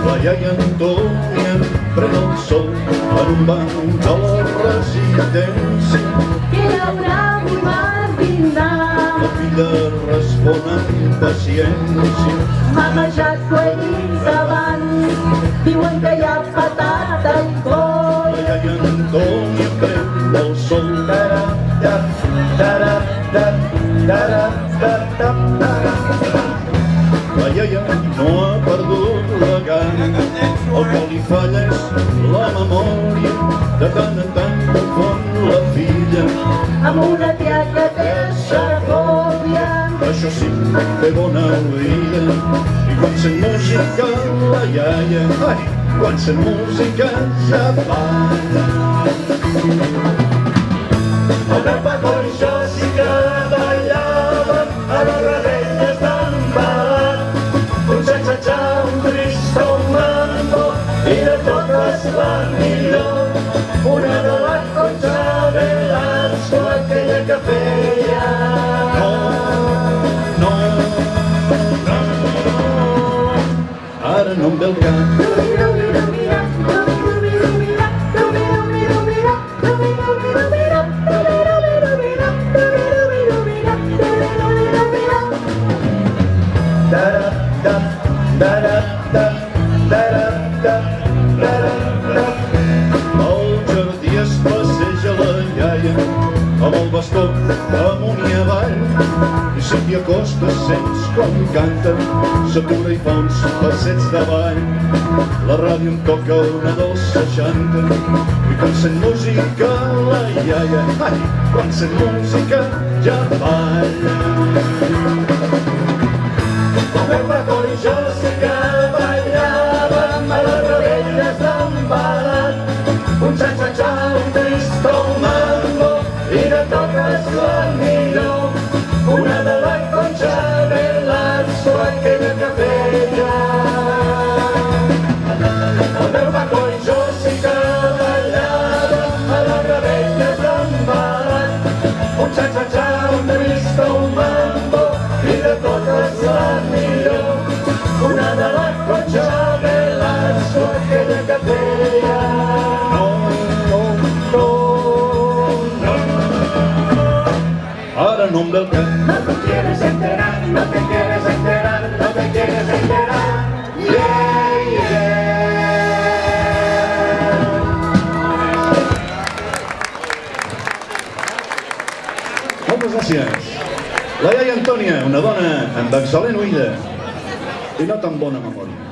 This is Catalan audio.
La iaia Antònia pren el sol en un banc de la residència. Que haurà volat brindar. La filla respon amb paciència. Mamejat coells abans, diuen que hi ha patata i coll. La iaia Antònia pren el sol. La iaia no ha perdut la gana, el que li falla és la memòria. De tant en tant confon la filla Amb una tia que té xafòbia. això sí, té bona oïda. I quan sent música la iaia, ai, quan sent música ja balla. El meu Paco i jo sí que ballàvem a les rebelles d'en Balat. Un xa-xa-xa, un trist, un mambo, i de totes la millor. Una de la Concha Velasco, aquella que feia. No, ara no em ve el cap. Al jardí es passeja la iaia amb el bastó amunt i avall, i si t'hi acostes sents com canta, s'atura i fa uns passets davall. La ràdio em toca una dels 60 i quan sent música la iaia, ai, quan sent música ja balla. El meu Paco i jo sí que ballàvem a les rebelles d'en Balat. Un xa-xa-xa, un trist, un mambo, i de totes la millor. Una de la Concha Velasco, aquella que feia. El meu Paco i jo sí que ballàvem a les rebelles d'en Balat. Un xa-xa-xa, un trist, un mambo, i de totes la millor. Una de la Concha Velasco, aquella que feia. Ara no em ve el cap. No te quieres enterar, no te quieres enterar, no te quieres enterar. Yeah, yeah. Moltes gràcies. La iaia Antònia, una dona amb excel·lent oïda i no tan bona memòria.